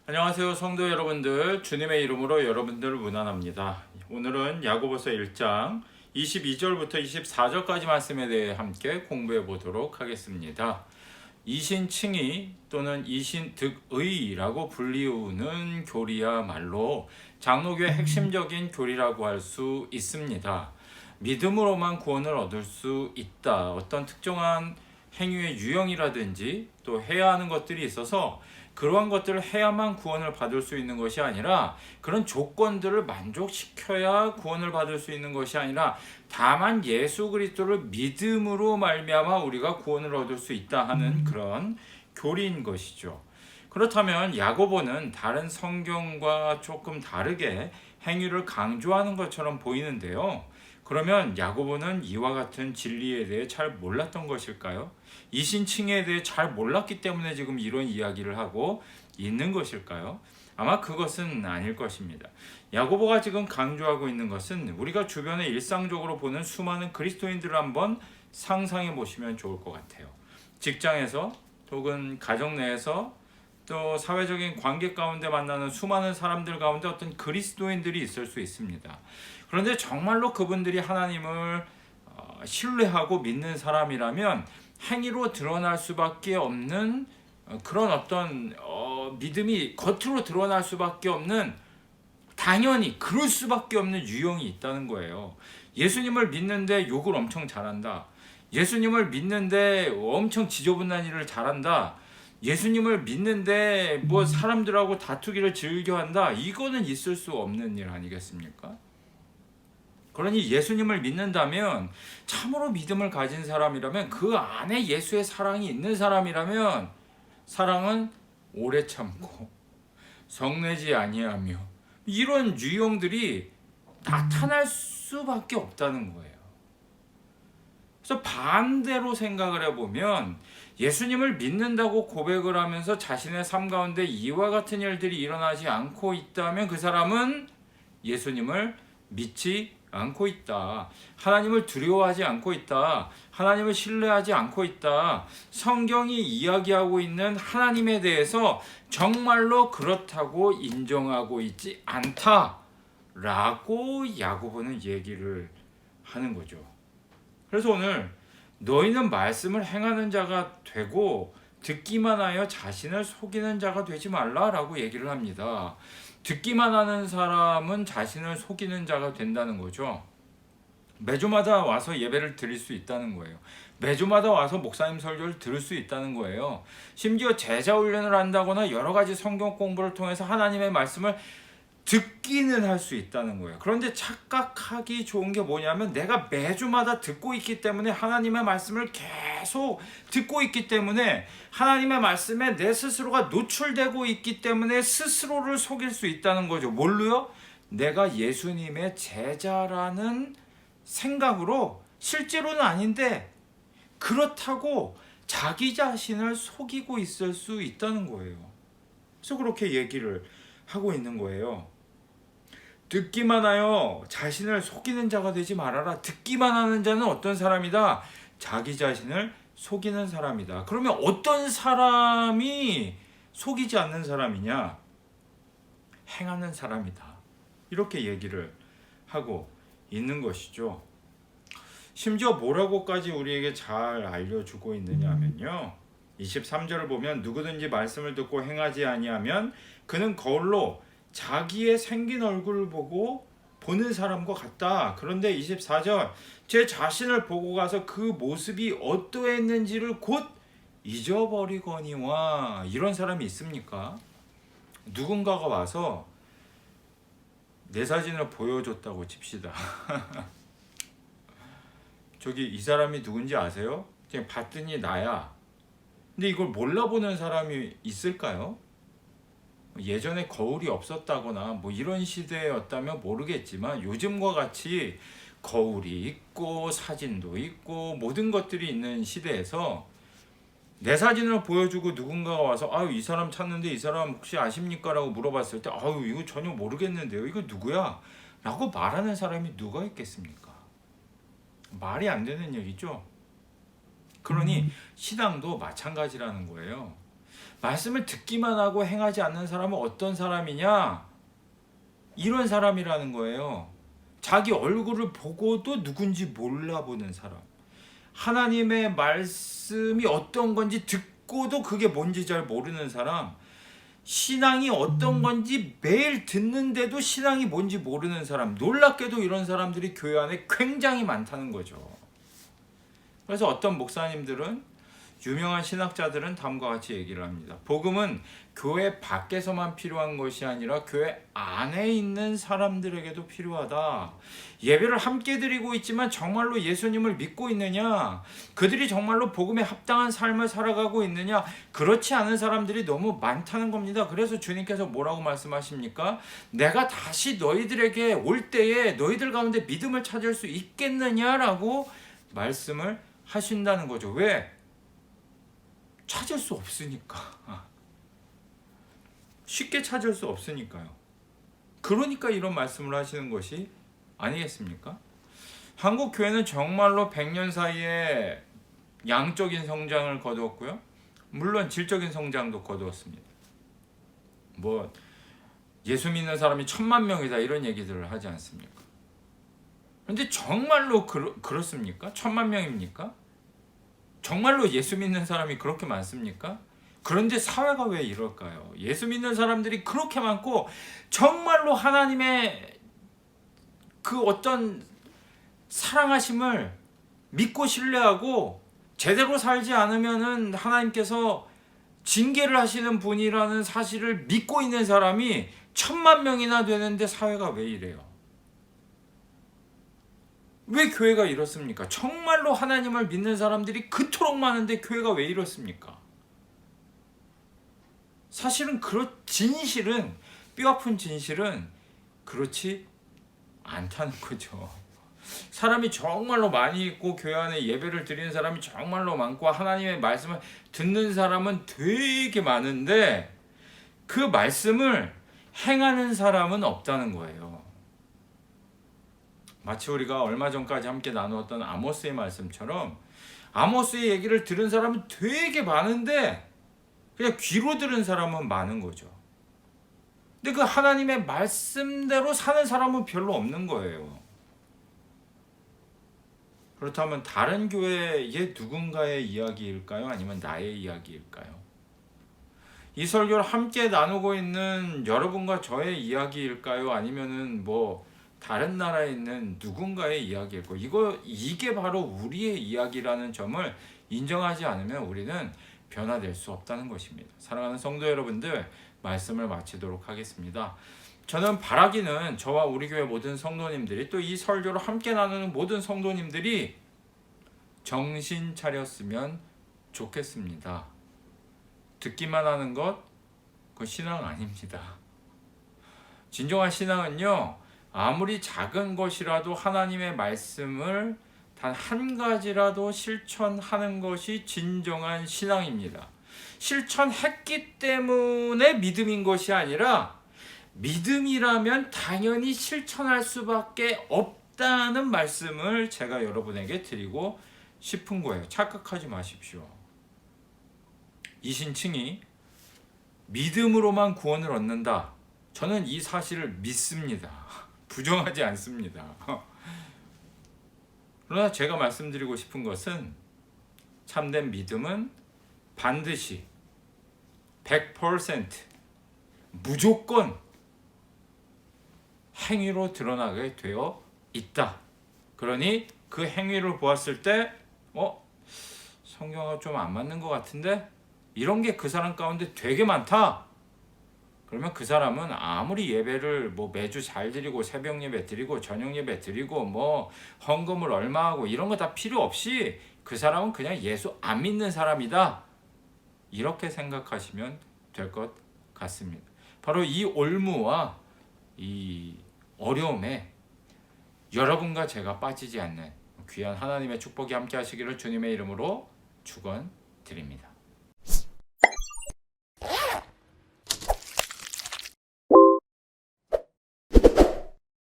안녕하세요 성도 여러분들, 주님의 이름으로 여러분들을 문안합니다. 오늘은 야고보서 1장 22절부터 24절까지 말씀에 대해 함께 공부해 보도록 하겠습니다. 이신칭의 또는 이신득의라고 불리우는 교리야말로 장로교의 핵심적인 교리라고 할 수 있습니다. 믿음으로만 구원을 얻을 수 있다. 어떤 특정한 행위의 유형이라든지 또 해야 하는 것들이 있어서 그러한 것들을 해야만 구원을 받을 수 있는 것이 아니라, 그런 조건들을 만족시켜야 구원을 받을 수 있는 것이 아니라 다만 예수 그리스도를 믿음으로 말미암아 우리가 구원을 얻을 수 있다 하는 그런 교리인 것이죠. 그렇다면 야고보는 다른 성경과 조금 다르게 행위를 강조하는 것처럼 보이는데요. 그러면 야고보는 이와 같은 진리에 대해 잘 몰랐던 것일까요? 이신칭에 대해 잘 몰랐기 때문에 지금 이런 이야기를 하고 있는 것일까요? 아마 그것은 아닐 것입니다. 야고보가 지금 강조하고 있는 것은 우리가 주변에 일상적으로 보는 수많은 그리스도인들을 한번 상상해 보시면 좋을 것 같아요. 직장에서 혹은 가정 내에서 또 사회적인 관계 가운데 만나는 수많은 사람들 가운데 어떤 그리스도인들이 있을 수 있습니다. 그런데 정말로 그분들이 하나님을 신뢰하고 믿는 사람이라면 행위로 드러날 수밖에 없는 그런 어떤 믿음이 겉으로 드러날 수밖에 없는, 당연히 그럴 수밖에 없는 유형이 있다는 거예요. 예수님을 믿는데 욕을 엄청 잘한다. 예수님을 믿는데 엄청 지저분한 일을 잘한다. 예수님을 믿는데 뭐 사람들하고 다투기를 즐겨한다. 이거는 있을 수 없는 일 아니겠습니까? 그러니 예수님을 믿는다면, 참으로 믿음을 가진 사람이라면, 그 안에 예수의 사랑이 있는 사람이라면, 사랑은 오래 참고 성내지 아니하며, 이런 유형들이 나타날 수밖에 없다는 거예요. 그래서 반대로 생각을 해보면, 예수님을 믿는다고 고백을 하면서 자신의 삶 가운데 이와 같은 일들이 일어나지 않고 있다면 그 사람은 예수님을 믿지 않고 있다. 하나님을 두려워하지 않고 있다. 하나님을 신뢰하지 않고 있다. 성경이 이야기하고 있는 하나님에 대해서 정말로 그렇다고 인정하고 있지 않다라고 야고보는 얘기를 하는 거죠. 그래서 오늘 너희는 말씀을 행하는 자가 되고 듣기만 하여 자신을 속이는 자가 되지 말라라고 얘기를 합니다. 듣기만 하는 사람은 자신을 속이는 자가 된다는 거죠. 매주마다 와서 예배를 드릴 수 있다는 거예요. 매주마다 와서 목사님 설교를 들을 수 있다는 거예요. 심지어 제자 훈련을 한다거나 여러 가지 성경 공부를 통해서 하나님의 말씀을 듣기는 할 수 있다는 거예요. 그런데 착각하기 좋은 게 뭐냐면, 내가 매주마다 듣고 있기 때문에, 하나님의 말씀을 계속 듣고 있기 때문에, 하나님의 말씀에 내 스스로가 노출되고 있기 때문에 스스로를 속일 수 있다는 거죠. 뭘로요? 내가 예수님의 제자라는 생각으로, 실제로는 아닌데 그렇다고 자기 자신을 속이고 있을 수 있다는 거예요. 그래서 그렇게 얘기를 하고 있는 거예요. 듣기만 하여 자신을 속이는 자가 되지 말아라. 듣기만 하는 자는 어떤 사람이다? 자기 자신을 속이는 사람이다. 그러면 어떤 사람이 속이지 않는 사람이냐? 행하는 사람이다. 이렇게 얘기를 하고 있는 것이죠. 심지어 뭐라고까지 우리에게 잘 알려주고 있느냐면요, 23절을 보면 누구든지 말씀을 듣고 행하지 아니하면 그는 거울로 자기의 생긴 얼굴을 보고 보는 사람과 같다. 그런데 24절, 제 자신을 보고 가서 그 모습이 어떠했는지를 곧 잊어버리거니와. 이런 사람이 있습니까? 누군가가 와서 내 사진을 보여줬다고 칩시다. 저기 이 사람이 누군지 아세요? 그냥 봤더니 나야. 근데 이걸 몰라보는 사람이 있을까요? 예전에 거울이 없었다거나 뭐 이런 시대였다면 모르겠지만, 요즘과 같이 거울이 있고 사진도 있고 모든 것들이 있는 시대에서 내 사진을 보여주고 누군가가 와서 아유 이 사람 찾는데 이 사람 혹시 아십니까? 라고 물어봤을 때 아유 이거 전혀 모르겠는데요, 이거 누구야? 라고 말하는 사람이 누가 있겠습니까? 말이 안 되는 얘기죠. 그러니 신앙도 마찬가지라는 거예요. 말씀을 듣기만 하고 행하지 않는 사람은 어떤 사람이냐? 이런 사람이라는 거예요. 자기 얼굴을 보고도 누군지 몰라보는 사람. 하나님의 말씀이 어떤 건지 듣고도 그게 뭔지 잘 모르는 사람. 신앙이 어떤 건지 매일 듣는데도 신앙이 뭔지 모르는 사람. 놀랍게도 이런 사람들이 교회 안에 굉장히 많다는 거죠. 그래서 어떤 목사님들은, 유명한 신학자들은 다음과 같이 얘기를 합니다. 복음은 교회 밖에서만 필요한 것이 아니라 교회 안에 있는 사람들에게도 필요하다. 예배를 함께 드리고 있지만 정말로 예수님을 믿고 있느냐? 그들이 정말로 복음에 합당한 삶을 살아가고 있느냐? 그렇지 않은 사람들이 너무 많다는 겁니다. 그래서 주님께서 뭐라고 말씀하십니까? 내가 다시 너희들에게 올 때에 너희들 가운데 믿음을 찾을 수 있겠느냐라고 말씀을 하신다는 거죠. 왜? 찾을 수 없으니까. 쉽게 찾을 수 없으니까요. 그러니까 이런 말씀을 하시는 것이 아니겠습니까? 한국 교회는 정말로 100년 사이에 양적인 성장을 거두었고요. 물론 질적인 성장도 거두었습니다. 뭐 예수 믿는 사람이 1000만 명이다 이런 얘기들을 하지 않습니까? 그런데 정말로 그렇습니까? 1000만 명입니까? 정말로 예수 믿는 사람이 그렇게 많습니까? 그런데 사회가 왜 이럴까요? 예수 믿는 사람들이 그렇게 많고 정말로 하나님의 그 어떤 사랑하심을 믿고 신뢰하고 제대로 살지 않으면은 하나님께서 징계를 하시는 분이라는 사실을 믿고 있는 사람이 1000만 명이나 되는데 사회가 왜 이래요? 왜 교회가 이렇습니까? 정말로 하나님을 믿는 사람들이 그토록 많은데 교회가 왜 이렇습니까? 사실은 진실은, 뼈아픈 진실은 그렇지 않다는 거죠. 사람이 정말로 많이 있고 교회 안에 예배를 드리는 사람이 정말로 많고 하나님의 말씀을 듣는 사람은 되게 많은데 그 말씀을 행하는 사람은 없다는 거예요. 마치 우리가 얼마 전까지 함께 나누었던 아모스의 말씀처럼 아모스의 얘기를 들은 사람은 되게 많은데 그냥 귀로 들은 사람은 많은 거죠. 근데 그 하나님의 말씀대로 사는 사람은 별로 없는 거예요. 그렇다면 다른 교회의 누군가의 이야기일까요? 아니면 나의 이야기일까요? 이 설교를 함께 나누고 있는 여러분과 저의 이야기일까요? 아니면은 뭐 다른 나라에 있는 누군가의 이야기일까요? 이게 바로 우리의 이야기라는 점을 인정하지 않으면 우리는 변화될 수 없다는 것입니다. 사랑하는 성도 여러분들, 말씀을 마치도록 하겠습니다. 저는 바라기는 저와 우리 교회 모든 성도님들이 또 이 설교를 함께 나누는 모든 성도님들이 정신 차렸으면 좋겠습니다. 듣기만 하는 것, 그건 신앙 아닙니다. 진정한 신앙은요, 아무리 작은 것이라도 하나님의 말씀을 단 한 가지라도 실천하는 것이 진정한 신앙입니다. 실천했기 때문에 믿음인 것이 아니라 믿음이라면 당연히 실천할 수밖에 없다는 말씀을 제가 여러분에게 드리고 싶은 거예요. 착각하지 마십시오. 이신칭이 믿음으로만 구원을 얻는다. 저는 이 사실을 믿습니다. 부정하지 않습니다. 그러나 제가 말씀드리고 싶은 것은 참된 믿음은 반드시 100% 무조건 행위로 드러나게 되어 있다. 그러니 그 행위를 보았을 때 성경과 좀 안 맞는 것 같은데 이런 게 그 사람 가운데 되게 많다. 그러면 그 사람은 아무리 예배를 뭐 매주 잘 드리고 새벽 예배 드리고 저녁 예배 드리고 뭐 헌금을 얼마 하고 이런 거 다 필요 없이 그 사람은 그냥 예수 안 믿는 사람이다. 이렇게 생각하시면 될 것 같습니다. 바로 이 올무와 이 어려움에 여러분과 제가 빠지지 않는 귀한 하나님의 축복이 함께 하시기를 주님의 이름으로 축원드립니다.